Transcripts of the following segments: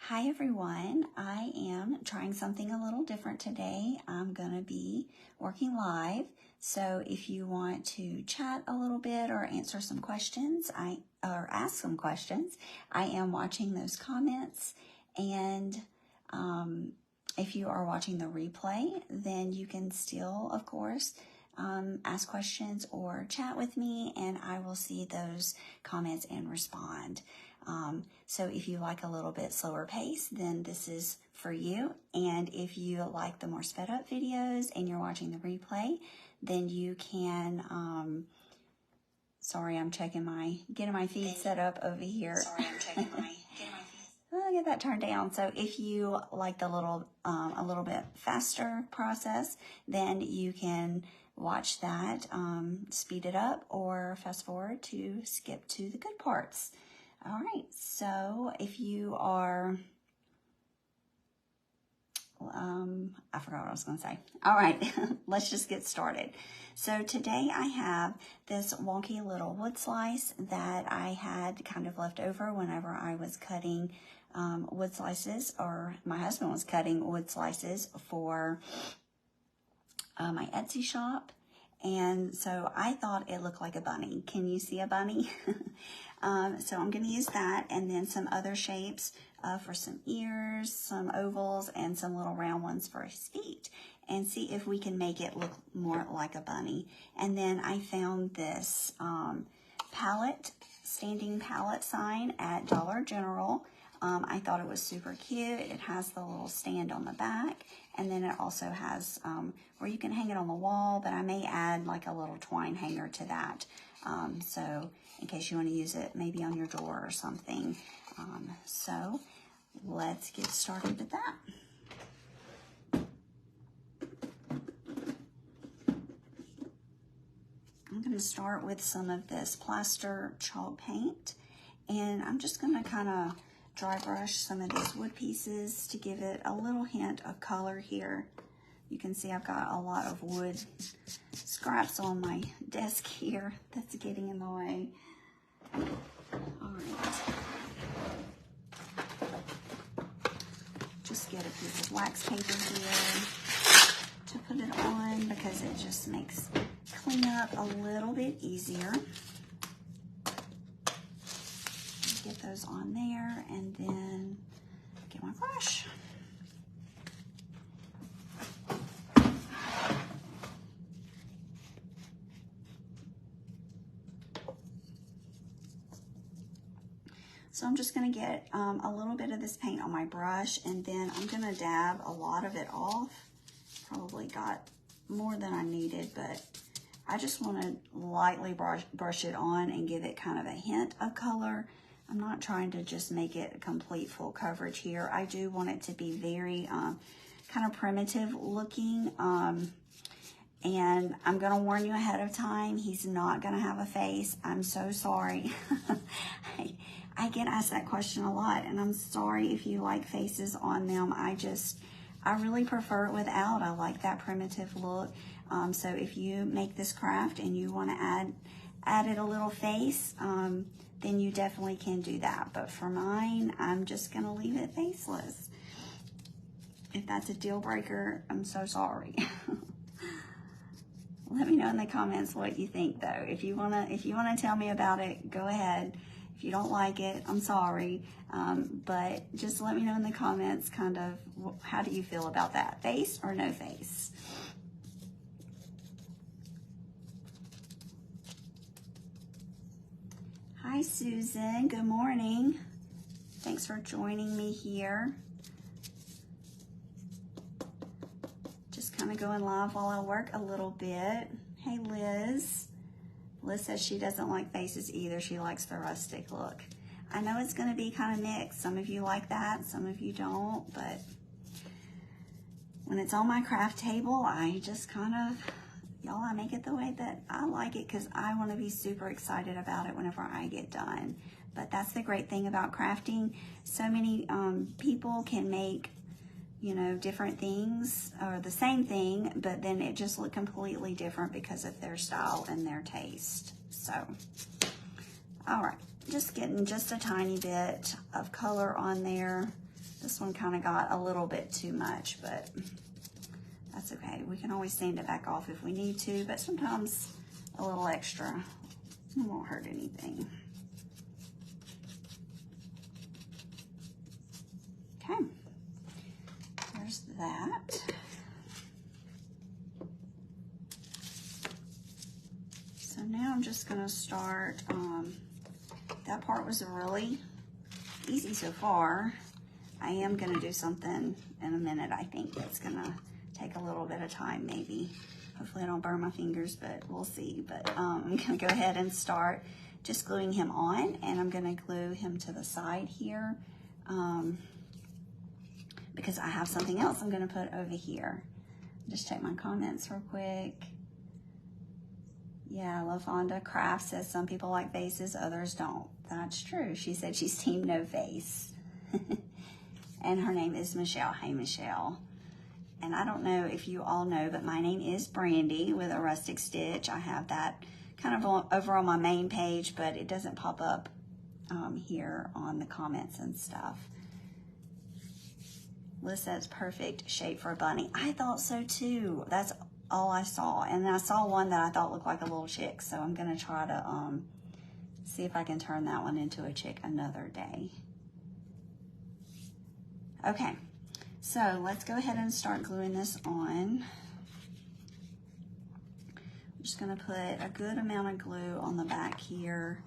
Hi everyone, I am trying something a little different today. I'm going to be working live, so if you want to chat a little bit or answer some questions, or ask some questions, I am watching those comments, and if you are watching the replay, then you can still, of course, ask questions or chat with me, and I will see those comments and respond. So if you like a little bit slower pace, then this is for you. And if you like the more sped up videos and you're watching the replay, then you can, sorry, I'm getting my feed set up over here. Sorry, I'm checking my feed. I'll get that turned down. So if you like the a little bit faster process, then you can watch that, speed it up, or fast forward to skip to the good parts. All right, so if you are, I forgot what I was going to say. All right, let's just get started. So today I have this wonky little wood slice that I had kind of left over whenever I was cutting wood slices, or my husband was cutting wood slices for my Etsy shop. And so I thought it looked like a bunny. Can you see a bunny? So I'm going to use that, and then some other shapes for some ears, some ovals, and some little round ones for his feet, and see if we can make it look more like a bunny. And then I found this standing palette sign at Dollar General. I thought it was super cute. It has the little stand on the back, and then it also has where you can hang it on the wall, but I may add like a little twine hanger to that. So in case you want to use it maybe on your door or something. So let's get started with that. I'm going to start with some of this plaster chalk paint, and I'm just going to kind of dry brush some of these wood pieces to give it a little hint of color here. You can see I've got a lot of wood scraps on my desk here that's getting in the way. All right. Just get a piece of wax paper here to put it on because it just makes cleanup a little bit easier. Get those on there, and then get my brush. So I'm just going to get a little bit of this paint on my brush, and then I'm going to dab a lot of it off. Probably got more than I needed, but I just want to lightly brush it on and give it kind of a hint of color. I'm not trying to just make it a complete full coverage here. I do want it to be very kind of primitive looking. And I'm going to warn you ahead of time, he's not going to have a face. I'm so sorry. I get asked that question a lot, and I'm sorry if you like faces on them. I really prefer it without. I like that primitive look. So if you make this craft and you want to add it a little face, then you definitely can do that. But for mine, I'm just going to leave it faceless. If that's a deal breaker, I'm so sorry. Let me know in the comments what you think, though. If you wanna tell me about it, go ahead. If you don't like it, I'm sorry. But just let me know in the comments kind of how do you feel about that, face or no face. Hi, Susan. Good morning. Thanks for joining me here. Just kind of going live while I work a little bit. Hey, Liz. Liz says she doesn't like faces either. She likes the rustic look. I know it's going to be kind of mixed. Some of you like that, some of you don't, but when it's on my craft table, I just kind of, I make it the way that I like it because I want to be super excited about it whenever I get done. But that's the great thing about crafting. So many people can make, different things or the same thing, but then it just look completely different because of their style and their taste. So, all right, just getting just a tiny bit of color on there This one kind of got a little bit too much, but that's okay. We can always sand it back off if we need to, but sometimes a little extra won't hurt anything. Okay, there's that. So now I'm just gonna start, that part was really easy so far. I am gonna do something in a minute, I think, that's gonna take a little bit of time maybe. Hopefully I don't burn my fingers, but we'll see. But I'm gonna go ahead and start just gluing him on, and I'm gonna glue him to the side here because I have something else I'm gonna put over here. Just check my comments real quick. Yeah, LaFonda Craft says some people like vases, others don't. That's true. She said she's team no vase. And her name is Michelle. Hey, Michelle. And I don't know if you all know, but my name is Brandy with a rustic stitch. I have that kind of over on my main page, but it doesn't pop up here on the comments and stuff. Liz says perfect shape for a bunny. I thought so too. That's all I saw. And I saw one that I thought looked like a little chick. So I'm going to try to see if I can turn that one into a chick another day. Okay, so let's go ahead and start gluing this on. I'm just going to put a good amount of glue on the back here.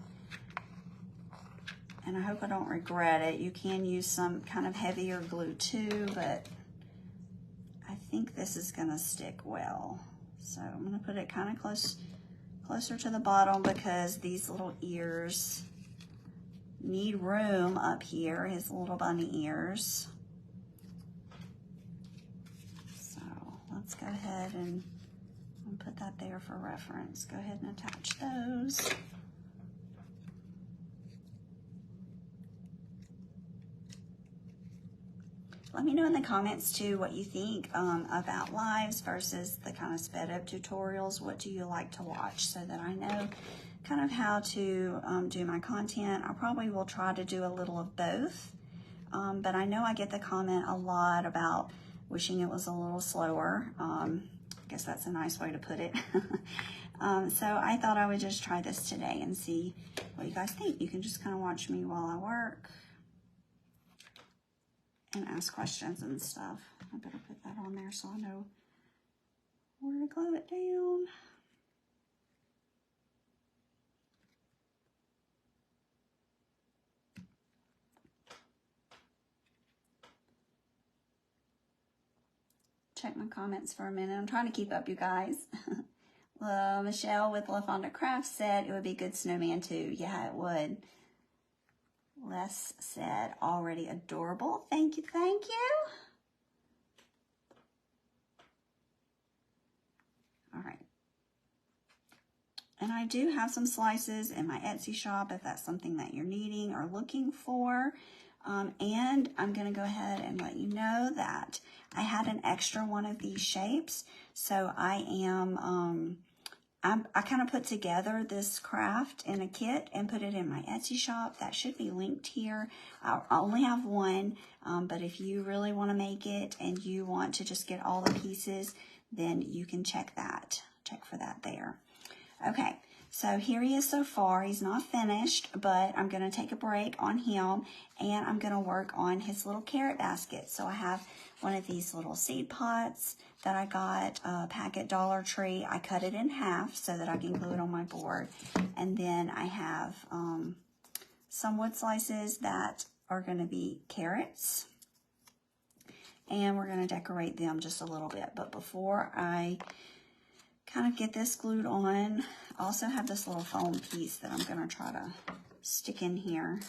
And I hope I don't regret it. You can use some kind of heavier glue too, but I think this is gonna stick well. So I'm gonna put it kind of closer to the bottom because these little ears need room up here, his little bunny ears. So let's go ahead and put that there for reference. Go ahead and attach those. Let me know in the comments too what you think about lives versus the kind of sped up tutorials. What do you like to watch so that I know kind of how to do my content. I probably will try to do a little of both, but I know I get the comment a lot about wishing it was a little slower. I guess that's a nice way to put it. So I thought I would just try this today and see what you guys think. You can just kind of watch me while I work and ask questions and stuff. I better put that on there so I know where to glue it down. Check my comments for a minute. I'm trying to keep up, you guys. Michelle with LaFonda Craft said it would be a good snowman too. Yeah, it would. Les said already adorable. Thank you, thank you. All right. And I do have some slices in my Etsy shop if that's something that you're needing or looking for. And I'm going to go ahead and let you know that I had an extra one of these shapes. So I am, I kind of put together this craft in a kit and put it in my Etsy shop. That should be linked here. I only have one, but if you really want to make it and you want to just get all the pieces, then you can check for that there. Okay, so here he is so far. He's not finished, but I'm going to take a break on him, and I'm going to work on his little carrot basket. So I have one of these little seed pots that I got pack at Dollar Tree. I cut it in half so that I can glue it on my board. And then I have some wood slices that are going to be carrots. And we're going to decorate them just a little bit. But before I kind of get this glued on, I also have this little foam piece that I'm going to try to stick in here.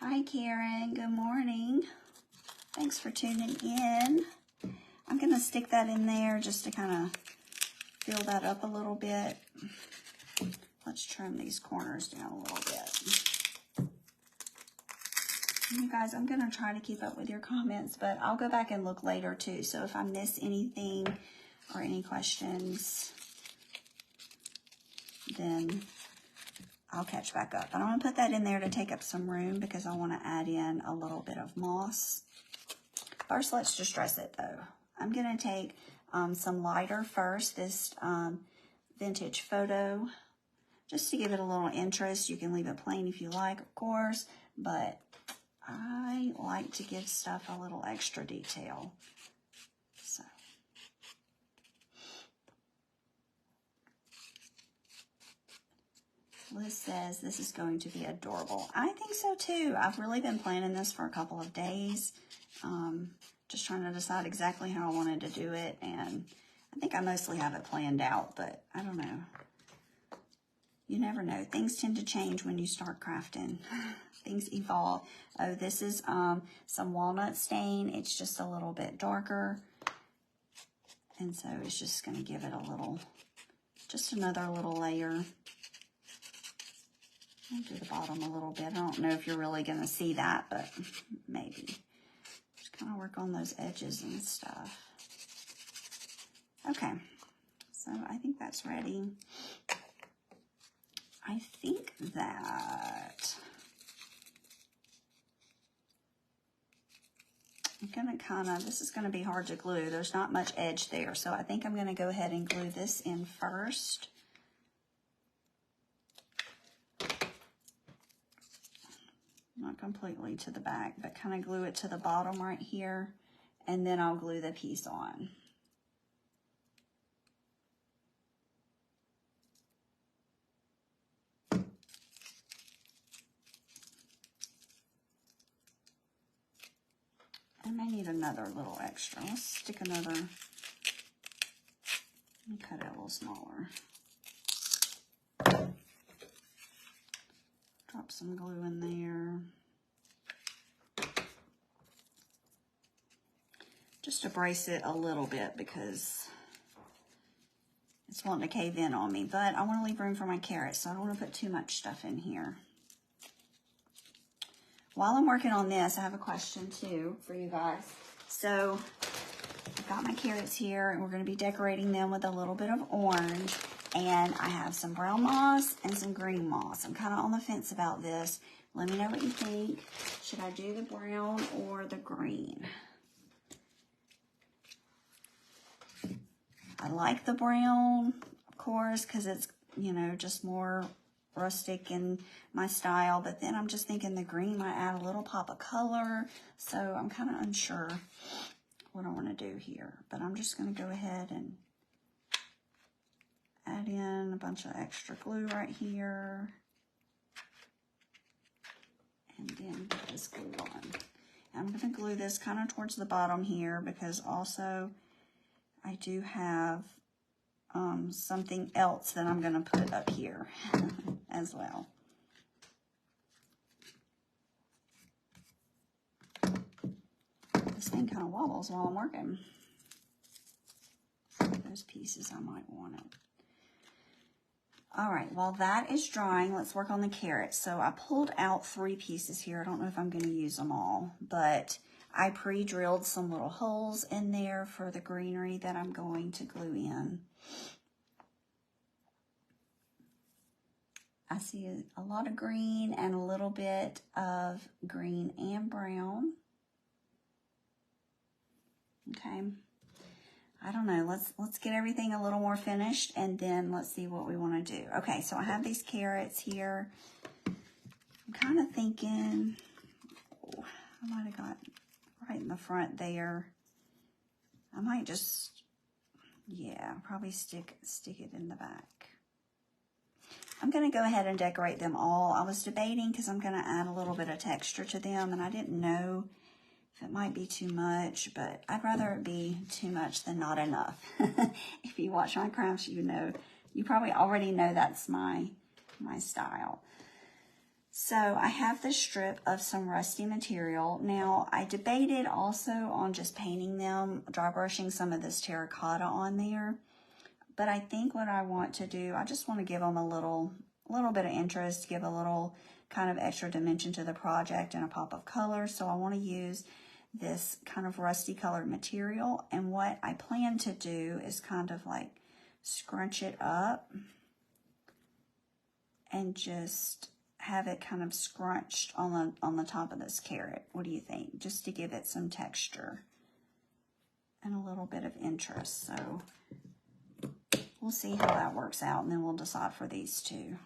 Hi Karen, good morning. Thanks for tuning in. I'm going to stick that in there just to kind of fill that up a little bit. Let's trim these corners down a little bit. You guys, I'm going to try to keep up with your comments, but I'll go back and look later too. So if I miss anything or any questions, then I'll catch back up. But I'm going to put that in there to take up some room because I want to add in a little bit of moss. First, let's distress it though. I'm going to take some lighter first, this vintage photo, just to give it a little interest. You can leave it plain if you like, of course, but I like to give stuff a little extra detail. So. Liz says this is going to be adorable. I think so too. I've really been planning this for a couple of days. Just trying to decide exactly how I wanted to do it. And I think I mostly have it planned out, but I don't know. You never know. Things tend to change when you start crafting. Things evolve. Oh, this is some walnut stain. It's just a little bit darker. And so it's just going to give it a little, just another little layer. I'll do the bottom a little bit. I don't know if you're really going to see that, but maybe. Just kind of work on those edges and stuff. Okay, so I think that's ready. I think that I'm going to kind of, this is going to be hard to glue. There's not much edge there, so I think I'm going to go ahead and glue this in first. Not completely to the back, but kind of glue it to the bottom right here, and then I'll glue the piece on. I may need another little extra. Let's stick another, let me cut it a little smaller. Drop some glue in there. Just to brace it a little bit because it's wanting to cave in on me. But I want to leave room for my carrots, so I don't want to put too much stuff in here. While I'm working on this, I have a question too for you guys. So I've got my carrots here, and we're going to be decorating them with a little bit of orange. And I have some brown moss and some green moss. I'm kind of on the fence about this. Let me know what you think. Should I do the brown or the green? I like the brown, of course, because it's, you know, just more rustic in my style. But then I'm just thinking the green might add a little pop of color. So I'm kind of unsure what I want to do here. But I'm just going to go ahead and add in a bunch of extra glue right here. And then get this glue on. I'm going to glue this kind of towards the bottom here because also I do have something else that I'm going to put up here as well. This thing kind of wobbles while I'm working. Those pieces, I might want it. All right, while that is drying, let's work on the carrots. So I pulled out 3 pieces here. I don't know if I'm going to use them all, but I pre-drilled some little holes in there for the greenery that I'm going to glue in. I see a lot of green and a little bit of green and brown. Okay. I don't know, let's get everything a little more finished and then let's see what we want to do. Okay, so I have these carrots here. I'm kind of thinking, oh, I might have got right in the front there. I might just, yeah, probably stick it in the back. I'm going to go ahead and decorate them all. I was debating because I'm going to add a little bit of texture to them, and I didn't know if it might be too much, but I'd rather it be too much than not enough. If you watch my crafts, you know, you probably already know that's my style. So I have this strip of some rusty material. Now, I debated also on just painting them, dry brushing some of this terracotta on there. But I think what I want to do, I just want to give them a little bit of interest, give a little kind of extra dimension to the project and a pop of color. So I want to use this kind of rusty colored material. And what I plan to do is kind of like scrunch it up and just have it kind of scrunched on the top of this carrot. What do you think? Just to give it some texture and a little bit of interest. So we'll see how that works out, and then we'll decide for these two.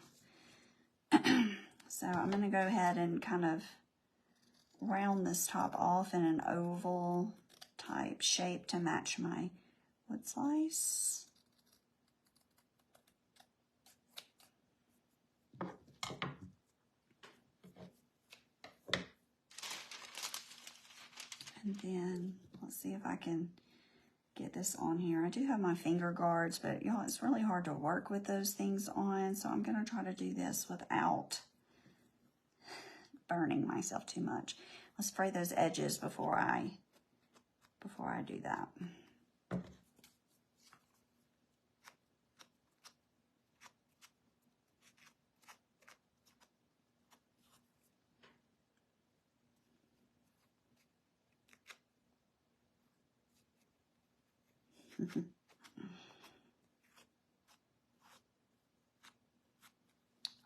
So I'm going to go ahead and kind of round this top off in an oval type shape to match my wood slice. And then let's see if I can get this on here. I do have my finger guards, but y'all, it's really hard to work with those things on, so I'm going to try to do this without burning myself too much. Let's spray those edges before I do that.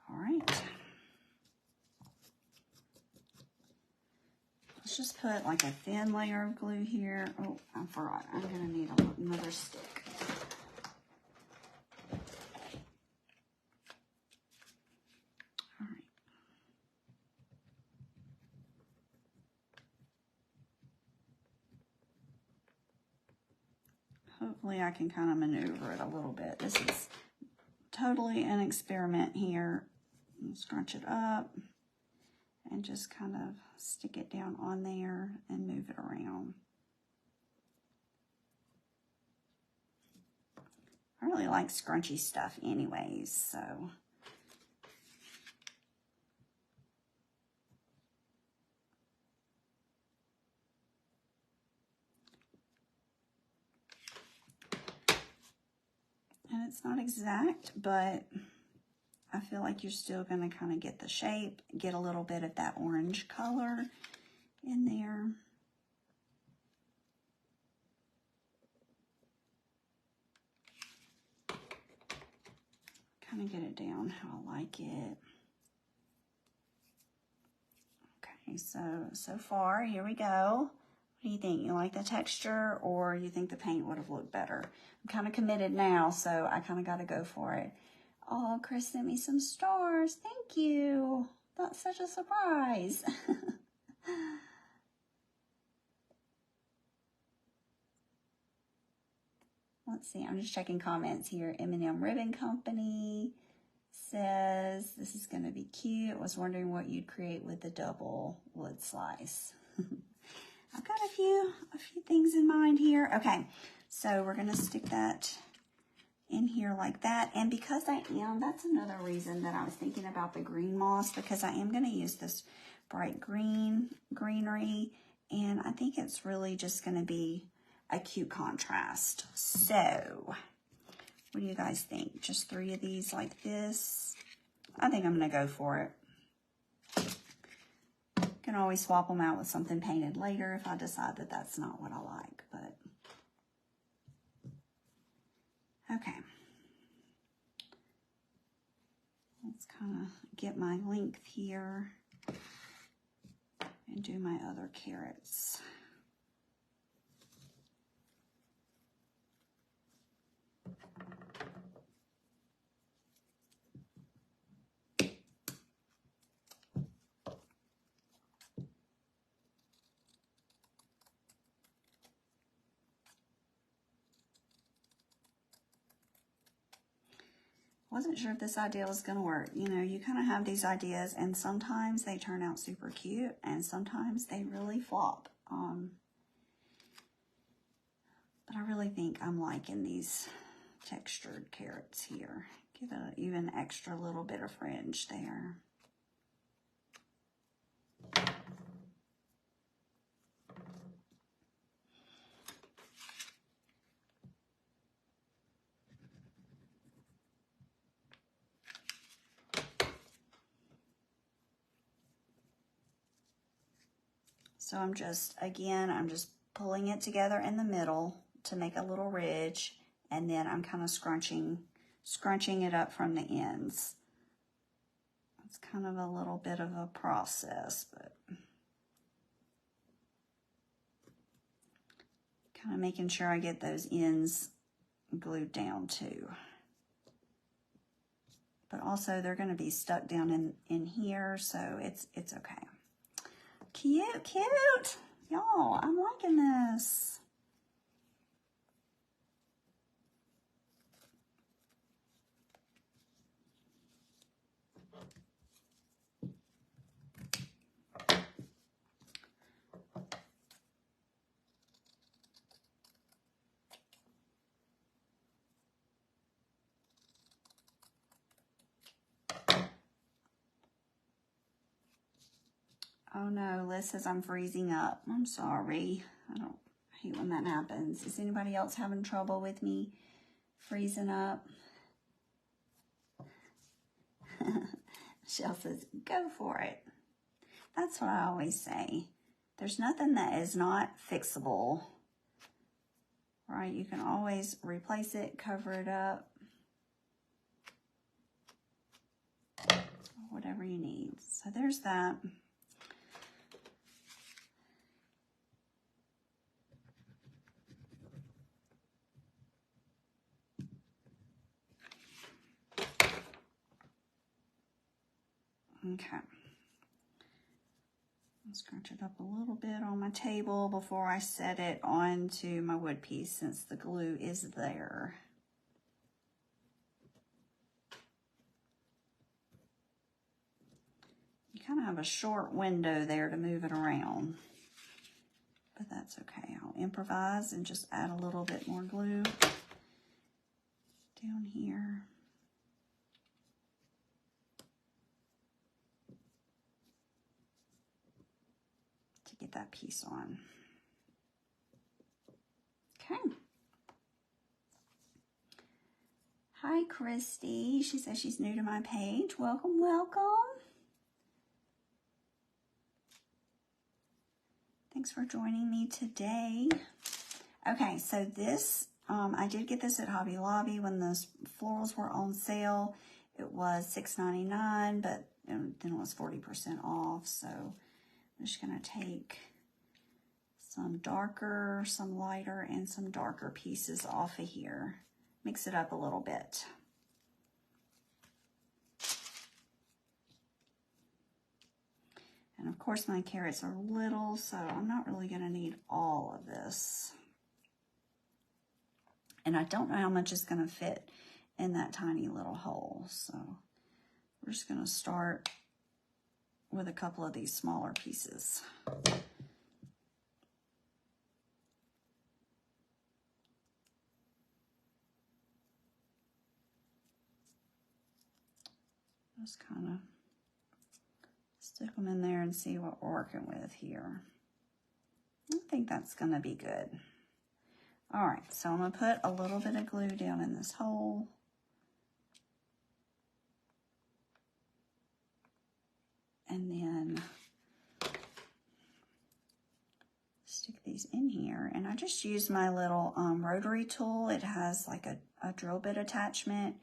All right. Let's just put like a thin layer of glue here. Oh, I forgot. I'm going to need another stick. All right. Hopefully I can kind of maneuver it a little bit. This is totally an experiment here. Scrunch it up and just kind of stick it down on there and move it around. I really like scrunchy stuff anyways, so. And it's not exact, but I feel like you're still going to kind of get the shape, get a little bit of that orange color in there. Kind of get it down how I like it. Okay, so far, here we go. What do you think? You like the texture, or you think the paint would have looked better? I'm kind of committed now, so I kind of got to go for it. Oh, Chris sent me some stars. Thank you. That's such a surprise. Let's see. I'm just checking comments here. M&M Ribbon Company says, this is going to be cute. Was wondering what you'd create with the double wood slice. I've got a few things in mind here. Okay, so we're going to stick that in here like that. And because that's another reason that I was thinking about the green moss, because I am going to use this bright greenery, and I think it's really just going to be a cute contrast. So what do you guys think? Just 3 of these like this? I think I'm going to go for it. Can always swap them out with something painted later if I decide that that's not what I like, but okay. Let's kind of get my length here and do my other carrots. Wasn't sure if this idea was going to work. You know, you kind of have these ideas, and sometimes they turn out super cute, and sometimes they really flop. But I really think I'm liking these textured carrots here. Give it an even extra little bit of fringe there. So I'm just pulling it together in the middle to make a little ridge, and then I'm kind of scrunching it up from the ends. It's kind of a little bit of a process, but kind of making sure I get those ends glued down too. But also they're going to be stuck down in here, so it's okay. Cute, cute. Y'all, I'm liking this. Oh no, Liz says I'm freezing up. I'm sorry. I hate when that happens. Is anybody else having trouble with me freezing up? Michelle says, go for it. That's what I always say. There's nothing that is not fixable, right? You can always replace it, cover it up, whatever you need. So there's that. Okay. I'll scratch it up a little bit on my table before I set it onto my wood piece since the glue is there. You kind of have a short window there to move it around, but that's okay. I'll improvise and just add a little bit more glue down here. Get that piece on. Okay. Hi, Christy. She says she's new to my page. Welcome, welcome. Thanks for joining me today. Okay, so this, I did get this at Hobby Lobby when those florals were on sale. It was $6.99, but then it was 40% off, so I'm just going to take some darker, some lighter, and some darker pieces off of here. Mix it up a little bit. And of course my carrots are little, so I'm not really going to need all of this. And I don't know how much is going to fit in that tiny little hole, so we're just going to start with a couple of these smaller pieces. Just kind of stick them in there and see what we're working with here. I think that's going to be good. All right, so I'm going to put a little bit of glue down in this hole. And then stick these in here. And I just use my little rotary tool. It has like a drill bit attachment.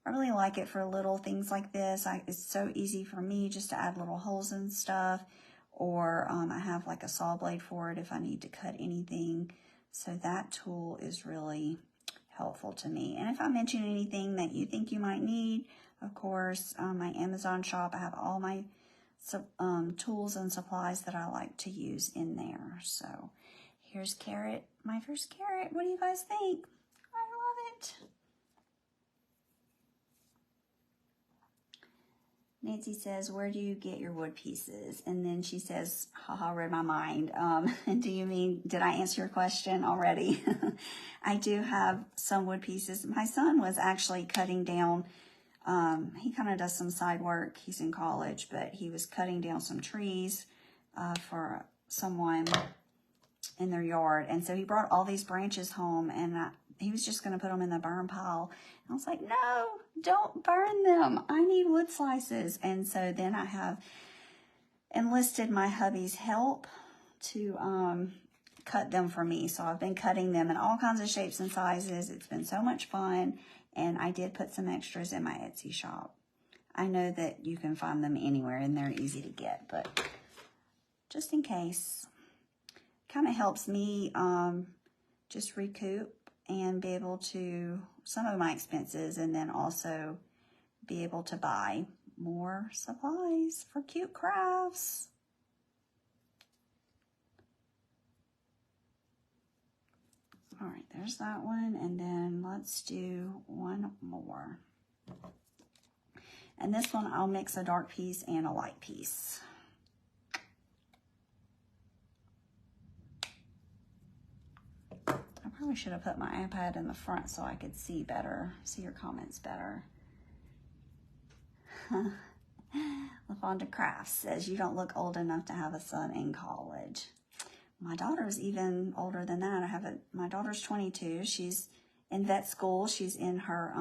I really like it for little things like this. It's so easy for me just to add little holes and stuff. Or I have like a saw blade for it if I need to cut anything. So that tool is really helpful to me. And if I mention anything that you think you might need, of course, my Amazon shop, I have all my tools and supplies that I like to use in there. So here's carrot, my first carrot. What do you guys think? I love it. Nancy says, where do you get your wood pieces? And then she says, haha, read my mind. Do you mean, did I answer your question already? I do have some wood pieces. My son was actually cutting down, he kind of does some side work. He's in college, but he was cutting down some trees for someone in their yard. And so he brought all these branches home, and he was just going to put them in the burn pile. And I was like, no, don't burn them. I need wood slices. And so then I have enlisted my hubby's help to cut them for me. So I've been cutting them in all kinds of shapes and sizes. It's been so much fun. And I did put some extras in my Etsy shop. I know that you can find them anywhere and they're easy to get, but just in case, kind of helps me just recoup and be able to some of my expenses, and then also be able to buy more supplies for cute crafts. All right, there's that one, and then let's do one more. And this one, I'll mix a dark piece and a light piece. I probably should have put my iPad in the front so I could see better, see your comments better. LaFonda Crafts says, you don't look old enough to have a son in college. My daughter's even older than that. My daughter's 22. She's in vet school. She's in her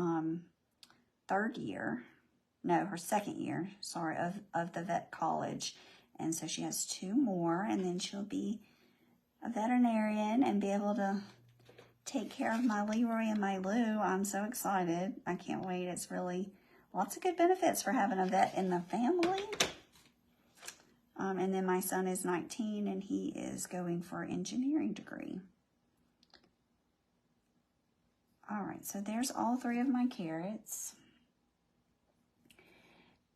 her second year, sorry, of the vet college. And so she has 2 more, and then she'll be a veterinarian and be able to take care of my Leroy and my Lou. I'm so excited. I can't wait. It's really lots of good benefits for having a vet in the family. And then my son is 19, and he is going for an engineering degree. All right, so there's all 3 of my carrots.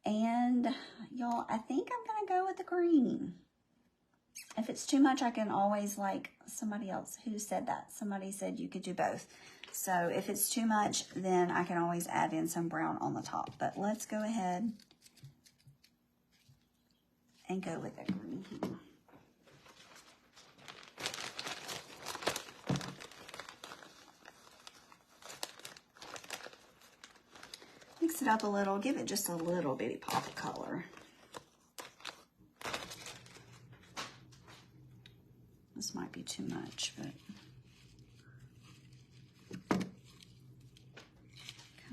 And y'all, I think I'm going to go with the green. If it's too much, I can always, like somebody else who said that. Somebody said you could do both. So if it's too much, then I can always add in some brown on the top. But let's go ahead and go with the green here. Mix it up a little, give it just a little bitty pop of color. This might be too much, but kind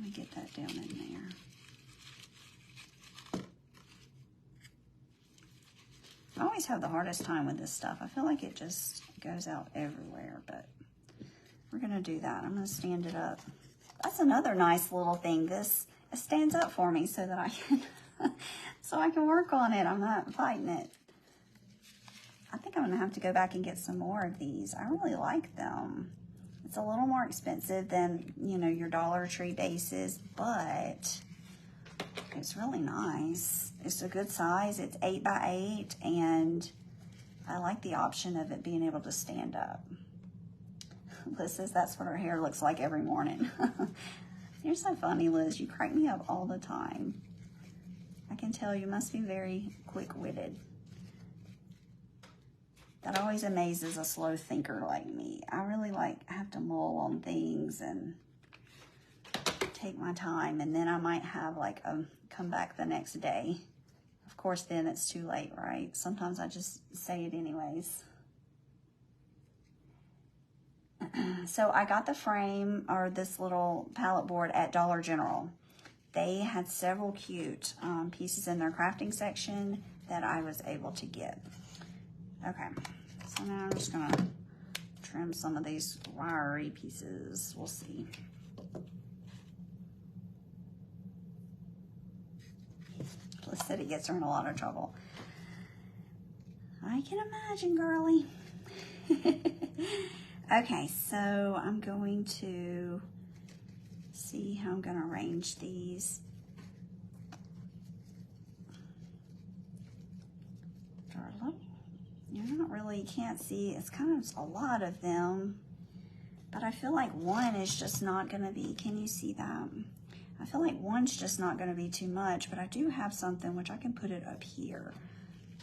of get that down in there. I always have the hardest time with this stuff. I feel like it just goes out everywhere, but we're gonna do that. I'm gonna stand it up. That's another nice little thing. This stands up for me so that I can so I can work on it. I'm not fighting it. I think I'm gonna have to go back and get some more of these. I really like them. It's a little more expensive than, you know, your Dollar Tree bases, but it's really nice. It's a good size. It's 8 by 8, and I like the option of it being able to stand up. Liz says that's what her hair looks like every morning. You're so funny, Liz. You crack me up all the time. I can tell you must be very quick-witted. That always amazes a slow thinker like me. I really have to mull on things and take my time, and then I might have come back the next day. Of course, then it's too late, right? Sometimes I just say it anyways. So I got the frame, or this little palette board, at Dollar General. They had several cute pieces in their crafting section that I was able to get. Okay, so now I'm just gonna trim some of these wiry pieces. We'll see. Liz said it gets her in a lot of trouble. I can imagine, girly. Okay, so I'm going to see how I'm going to arrange these. You're not really, you can't see, it's kind of a lot of them, but I feel like one is just not going to be, can you see that? I feel like one's just not going to be too much, but I do have something which I can put it up here.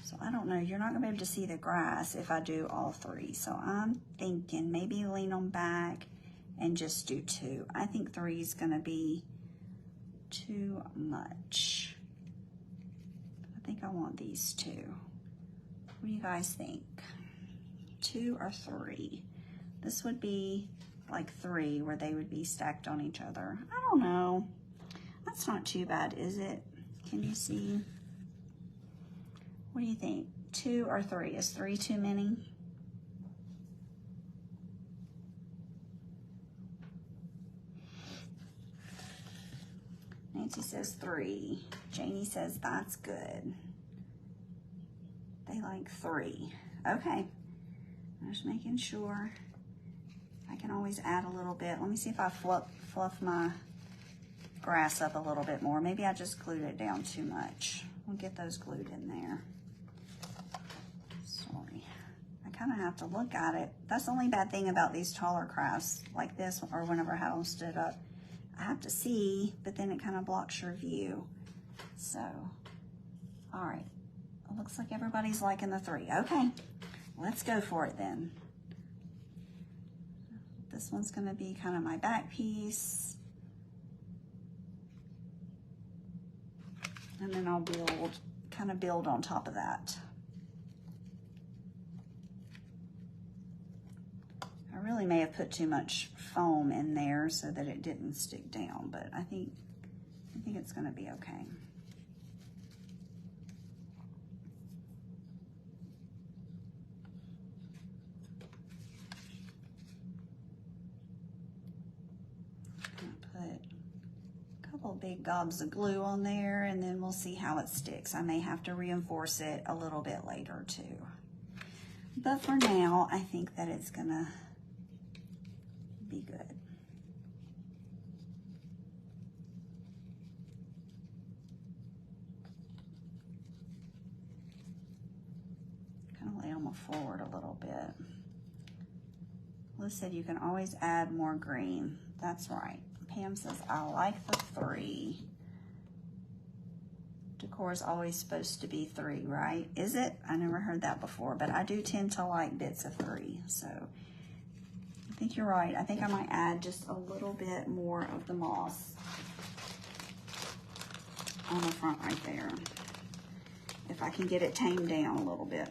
So I don't know, you're not going to be able to see the grass if I do all 3. So I'm thinking maybe lean them back and just do 2. I think 3 is going to be too much. I think I want these 2. What do you guys think? 2 or 3? This would be like 3 where they would be stacked on each other. I don't know. That's not too bad, is it? Can you see? What do you think? 2 or 3? Is 3 too many? Nancy says 3. Janie says that's good. They like 3. Okay. I'm just making sure. I can always add a little bit. Let me see if I fluff my grass up a little bit more. Maybe I just glued it down too much. We'll get those glued in there. Sorry. I kind of have to look at it. That's the only bad thing about these taller crafts like this, or whenever I have them stood up. I have to see, but then it kind of blocks your view. So, all right. It looks like everybody's liking the 3. Okay, let's go for it then. This one's going to be kind of my back piece. And then I'll kind of build on top of that. I really may have put too much foam in there so that it didn't stick down, but I think it's going to be okay. Big gobs of glue on there, and then we'll see how it sticks. I may have to reinforce it a little bit later too. But for now, I think that it's gonna be good. Kind of lay them forward a little bit. Liz said you can always add more green. That's right. Pam says, I like the 3. Decor is always supposed to be 3, right? Is it? I never heard that before, but I do tend to like bits of 3. So I think you're right. I think I might add just a little bit more of the moss on the front right there. If I can get it tamed down a little bit.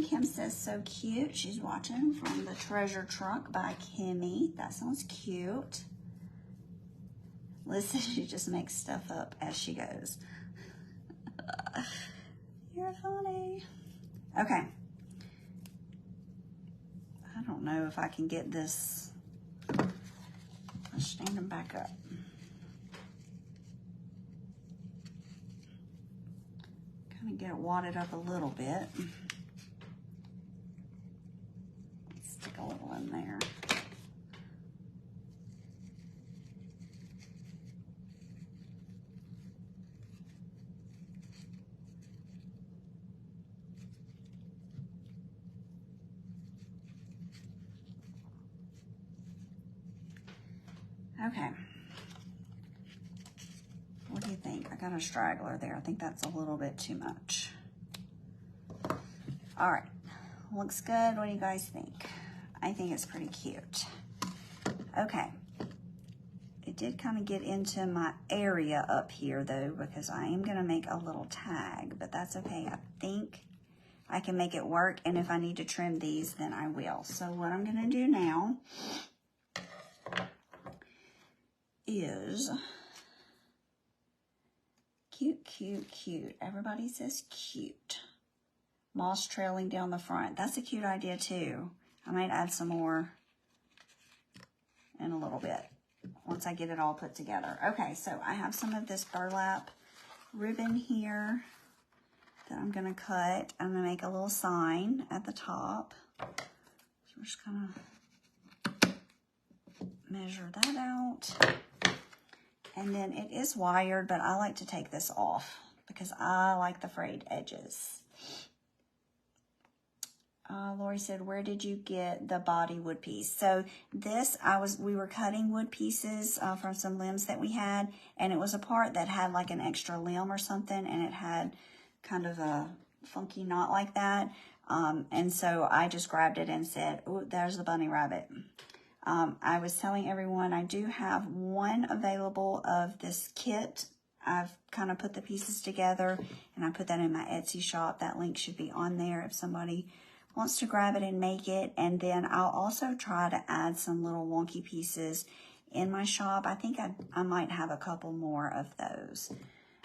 Kim says, so cute. She's watching from the Treasure Trunk by Kimmy. That sounds cute. Listen, she just makes stuff up as she goes. You're funny. Okay. I don't know if I can get this. Let's stand them back up. Kind of get it wadded up a little bit. Stick a little in there. Okay. What do you think? I got a straggler there. I think that's a little bit too much. All right. Looks good. What do you guys think? I think it's pretty cute. Okay. It did kind of get into my area up here though, because I am going to make a little tag, but that's okay. I think I can make it work, and if I need to trim these, then I will. So what I'm going to do now is cute, cute, cute. Everybody says cute. Moss trailing down the front. That's a cute idea too. I might add some more in a little bit once I get it all put together. Okay, so I have some of this burlap ribbon here that I'm going to cut. I'm going to make a little sign at the top. So we're just going to measure that out. And then it is wired, but I like to take this off because I like the frayed edges. Lori said, where did you get the body wood piece? So this, we were cutting wood pieces from some limbs that we had, and it was a part that had like an extra limb or something, and it had kind of a funky knot like that. And so I just grabbed it and said, oh, there's the bunny rabbit. I was telling everyone I do have one available of this kit. I've kind of put the pieces together, and I put that in my Etsy shop. That link should be on there if somebody wants to grab it and make it. And then I'll also try to add some little wonky pieces in my shop. I think I might have a couple more of those.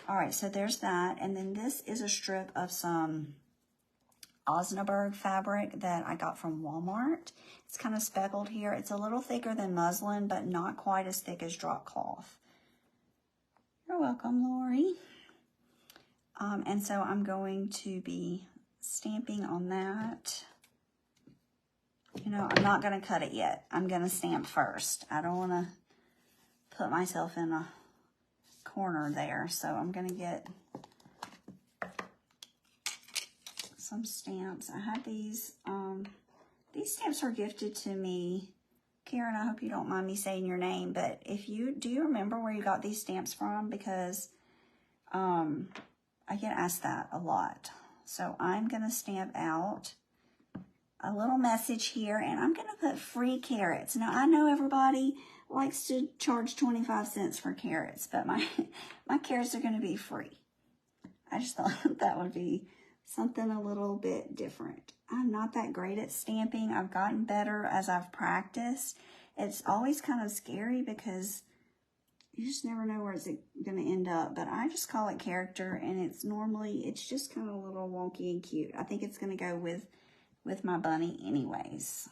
All right, so there's that. And then this is a strip of some Osnaburg fabric that I got from Walmart. It's kind of speckled here. It's a little thicker than muslin, but not quite as thick as drop cloth. You're welcome, Lori. And so I'm going to be stamping on that. You know, I'm not going to cut it yet. I'm going to stamp first. I don't want to put myself in a corner there. So I'm going to get some stamps. I have these. These stamps were gifted to me. Karen, I hope you don't mind me saying your name, but if you, do you remember where you got these stamps from? Because I get asked that a lot. So I'm going to stamp out a little message here, and I'm going to put free carrots. Now, I know everybody likes to charge 25 cents for carrots, but my carrots are going to be free. I just thought that would be something a little bit different. I'm not that great at stamping. I've gotten better as I've practiced. It's always kind of scary because you just never know where it's going to end up. But I just call it character, and it's just kind of a little wonky and cute. I think it's going to go with my bunny anyways.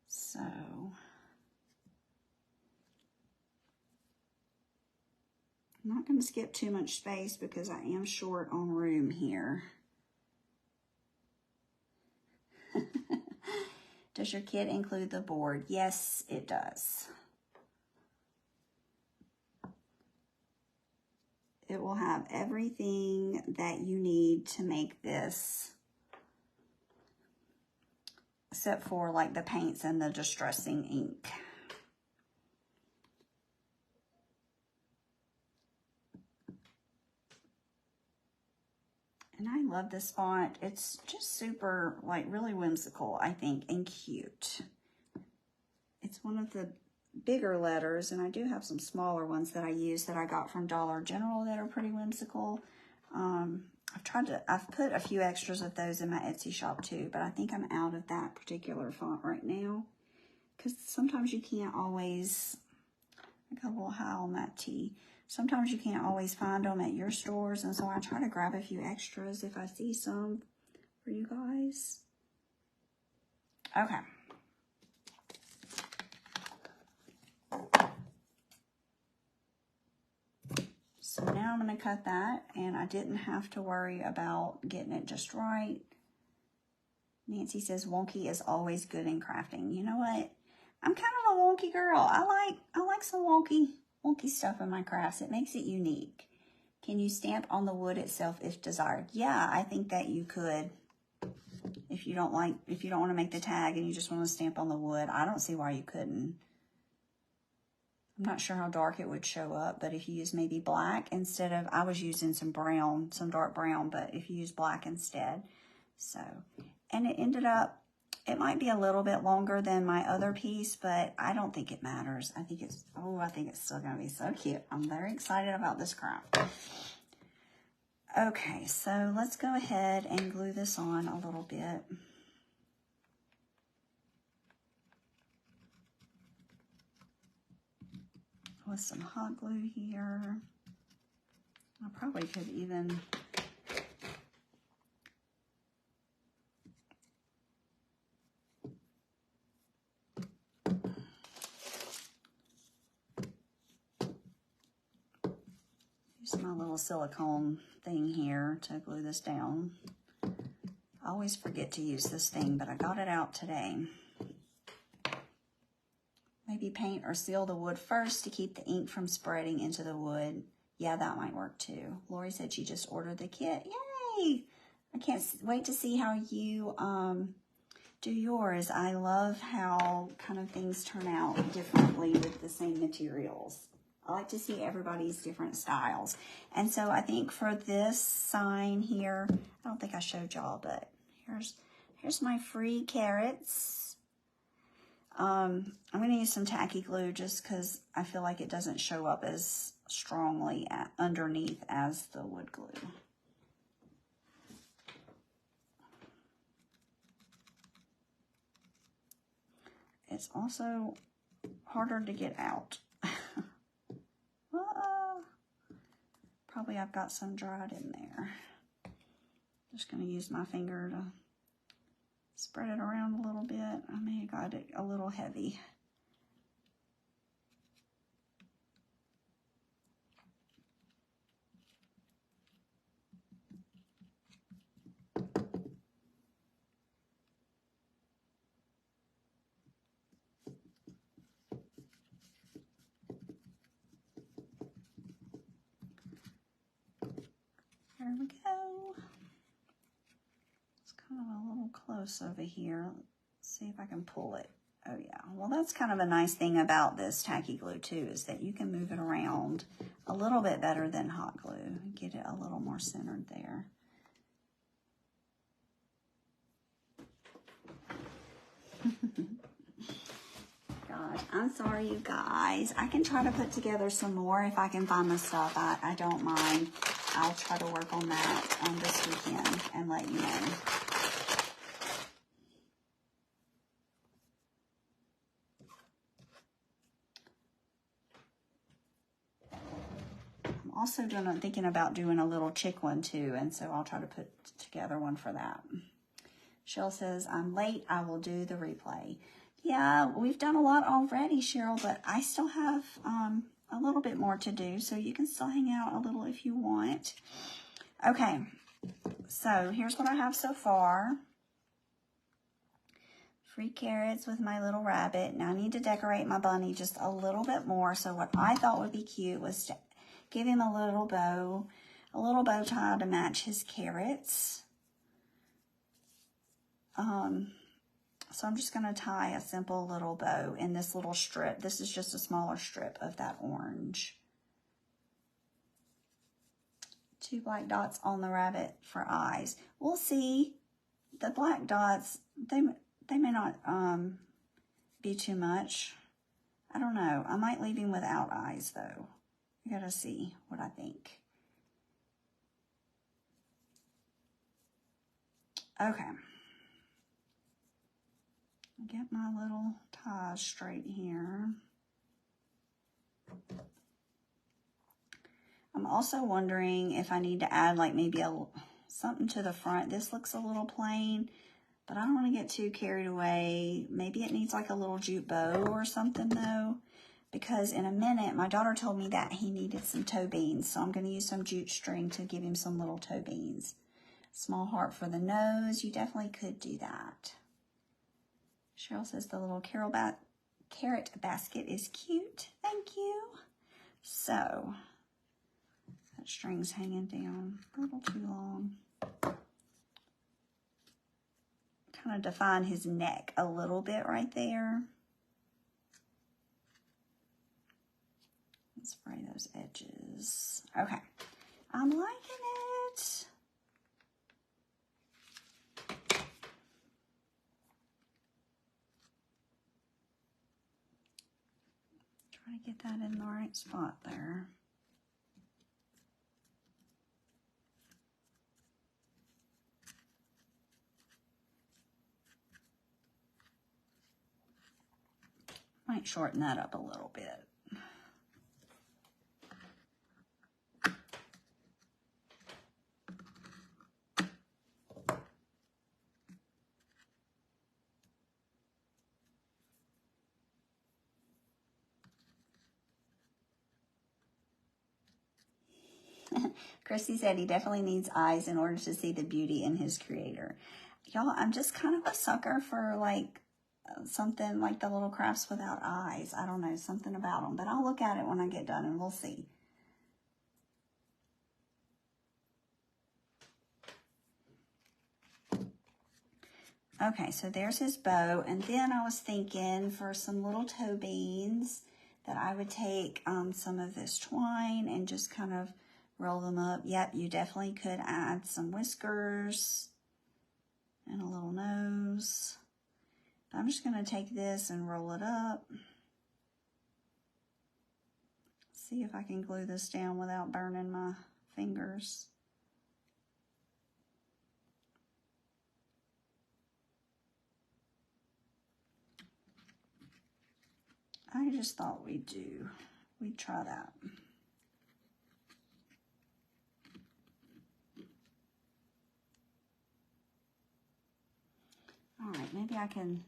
So I'm not going to skip too much space because I am short on room here. Does your kit include the board? Yes, it does. It will have everything that you need to make this, except for like the paints and the distressing ink. And I love this font. It's just super, like, really whimsical, I think, and cute. It's one of the bigger letters, and I do have some smaller ones that I use that I got from Dollar General that are pretty whimsical. I've put a few extras of those in my Etsy shop too, but I think I'm out of that particular font right now because sometimes you can't always, I got a little high on that T. Sometimes you can't always find them at your stores, and so I try to grab a few extras if I see some for you guys. Okay. So now I'm going to cut that, and I didn't have to worry about getting it just right. Nancy says wonky is always good in crafting. You know what? I'm kind of a wonky girl. I like some wonky stuff in my crafts. It makes it unique. Can you stamp on the wood itself if desired? Yeah, I think that you could. If you don't want to make the tag and you just want to stamp on the wood, I don't see why you couldn't. I'm not sure how dark it would show up, but if you use maybe black instead of, I was using some brown, some dark brown, but if you use black instead. So, and it ended up, it might be a little bit longer than my other piece, but I don't think it matters. I think it's still going to be so cute. I'm very excited about this craft. Okay, so let's go ahead and glue this on a little bit. With some hot glue here. I probably could even use my little silicone thing here to glue this down. I always forget to use this thing, but I got it out today. Maybe paint or seal the wood first to keep the ink from spreading into the wood. Yeah, that might work too. Lori said she just ordered the kit. Yay! I can't wait to see how you do yours. I love how kind of things turn out differently with the same materials. I like to see everybody's different styles. And so I think for this sign here, I don't think I showed y'all, but here's my free carrots. I'm going to use some tacky glue just because I feel like it doesn't show up as strongly underneath as the wood glue. It's also harder to get out. Probably I've got some dried in there. Just going to use my finger to spread it around a little bit. I may have got it a little heavy. There we go. It's kind of a little close over here. Let's see if I can pull it. Oh yeah, well that's kind of a nice thing about this tacky glue too, is that you can move it around a little bit better than hot glue. Get it a little more centered there. Gosh, I'm sorry you guys. I can try to put together some more if I can find the stuff. I don't mind. I'll try to work on that this weekend and let you know. I'm also thinking about doing a little chick one too, and so I'll try to put together one for that. Cheryl says, I'm late. I will do the replay. Yeah, we've done a lot already, Cheryl, but I still have a little bit more to do, so you can still hang out a little if you want. Okay, so here's what I have so far. Free carrots with my little rabbit. Now I need to decorate my bunny just a little bit more. So what I thought would be cute was to give him a little bow tie to match his carrots. So I'm just going to tie a simple little bow in this little strip. This is just a smaller strip of that orange. 2 black dots on the rabbit for eyes. We'll see. The black dots, they may not be too much. I don't know. I might leave him without eyes though. I gotta see what I think. Okay. Get my little ties straight here. I'm also wondering if I need to add like maybe something to the front. This looks a little plain, but I don't want to get too carried away. Maybe it needs like a little jute bow or something though, because in a minute, my daughter told me that he needed some toe beans. So I'm going to use some jute string to give him some little toe beans. Small heart for the nose. You definitely could do that. Cheryl says the little carrot basket is cute. Thank you. So, that string's hanging down a little too long. Kind of define his neck a little bit right there. Let's spray those edges. Okay. I'm liking it. Try to get that in the right spot there. Might shorten that up a little bit. Christy said he definitely needs eyes in order to see the beauty in his creator. Y'all, I'm just kind of a sucker for like something like the little crafts without eyes. I don't know, something about them. But I'll look at it when I get done and we'll see. Okay, so there's his bow. And then I was thinking for some little toe beans that I would take some of this twine and just kind of roll them up. Yep, you definitely could add some whiskers and a little nose. I'm just going to take this and roll it up. See if I can glue this down without burning my fingers. I just thought we'd try that. maybe I can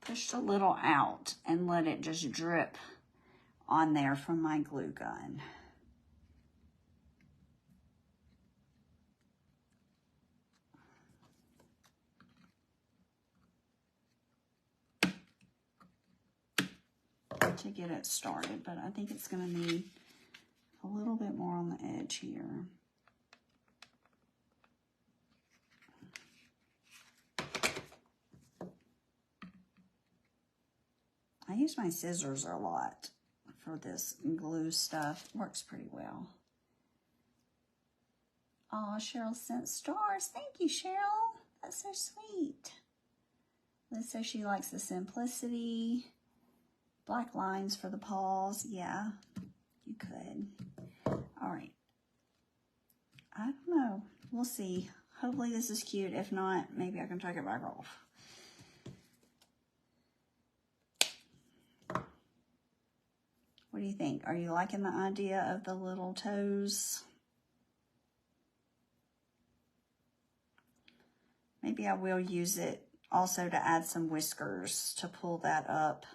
push a little out and let it just drip on there from my glue gun. To get it started, but I think it's going to need a little bit more on the edge here. I use my scissors a lot for this glue stuff. Works pretty well. Oh, Cheryl sent stars. Thank you, Cheryl. That's so sweet. Liz says she likes the simplicity. Black lines for the paws. Yeah, you could. All right. I don't know. We'll see. Hopefully this is cute. If not, maybe I can take it back off. What do you think? Are you liking the idea of the little toes? Maybe I will use it also to add some whiskers to pull that up.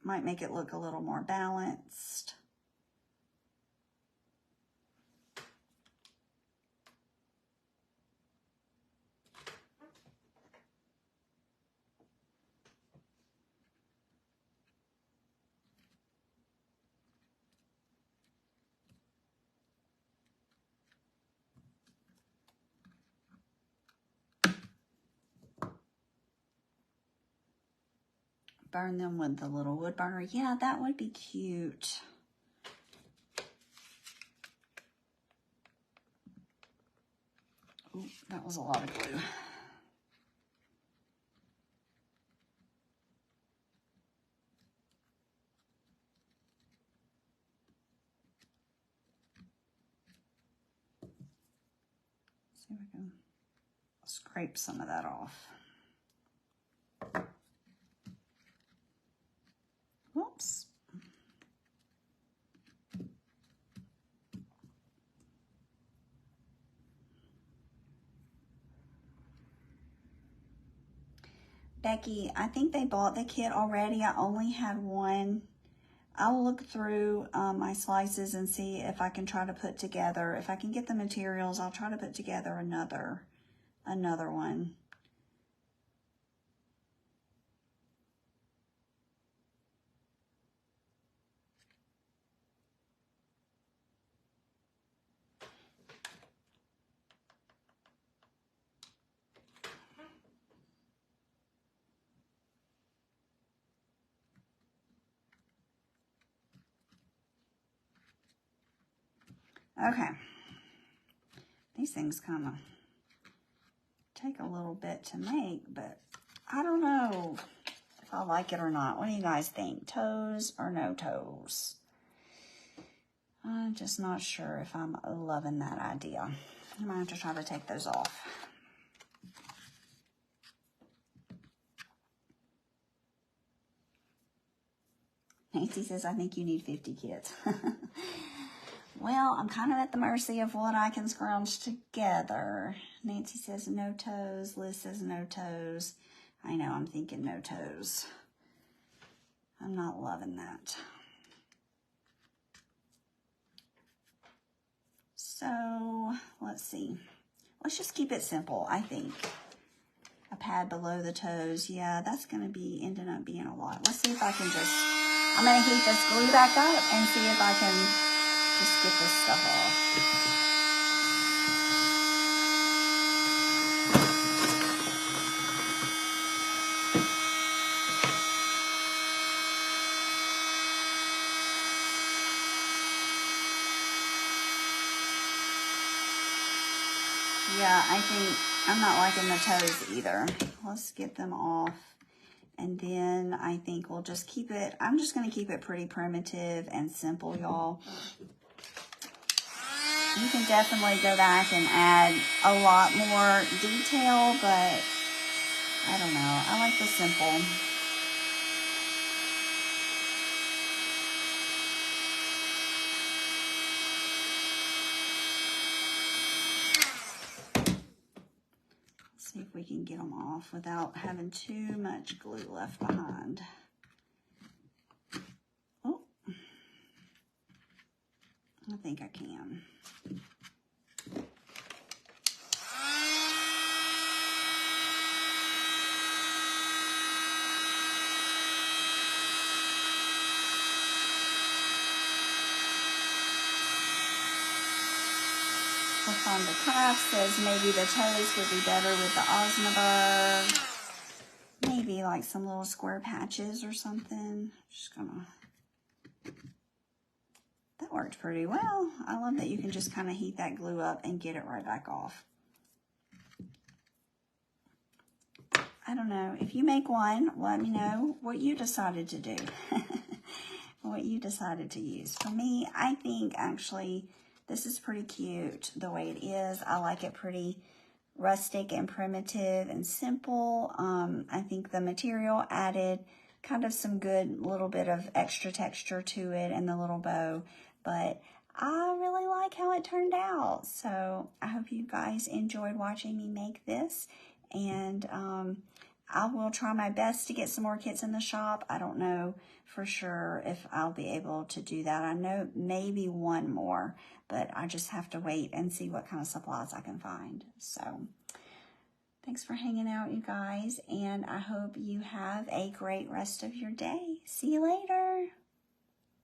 Might make it look a little more balanced. Burn them with the little wood burner. Yeah, that would be cute. Ooh, that was a lot of glue. See if I can scrape some of that off. Whoops. Becky, I think they bought the kit already. I only had one. I'll look through my slices and see if I can try to put together, if I can get the materials, I'll try to put together another one. Okay. These things kind of take a little bit to make, but I don't know if I like it or not. What do you guys think? Toes or no toes? I'm just not sure if I'm loving that idea. I might have to try to take those off. Nancy says, I think you need 50 kits. Well, I'm kind of at the mercy of what I can scrounge together. Nancy says no toes. Liz says no toes. I know, I'm thinking no toes. I'm not loving that. So, let's see. Let's just keep it simple, I think. A pad below the toes. Yeah, that's going to be ending up being a lot. Let's see if I can just... I'm going to heat this glue back up and see if I can just get this stuff off. Yeah, I think I'm not liking the toes either. Let's get them off. And then I think we'll just keep it, I'm just going to keep it pretty primitive and simple, y'all. You can definitely go back and add a lot more detail, but I don't know. I like the simple. See if we can get them off without having too much glue left behind. Oh, I think I can. Profonda Craft says maybe the toes would be better with the Osnaburg. Maybe like some little square patches or something. Just gonna... That worked pretty well. I love that you can just kind of heat that glue up and get it right back off. I don't know. If you make one, let me know what you decided to do. What you decided to use. For me, I think actually this is pretty cute the way it is. I like it pretty rustic and primitive and simple. I think the material added kind of some good little bit of extra texture to it and the little bow. But I really like how it turned out. So I hope you guys enjoyed watching me make this. And I will try my best to get some more kits in the shop. I don't know for sure if I'll be able to do that. I know maybe one more, but I just have to wait and see what kind of supplies I can find. So thanks for hanging out, you guys, and I hope you have a great rest of your day. See you later.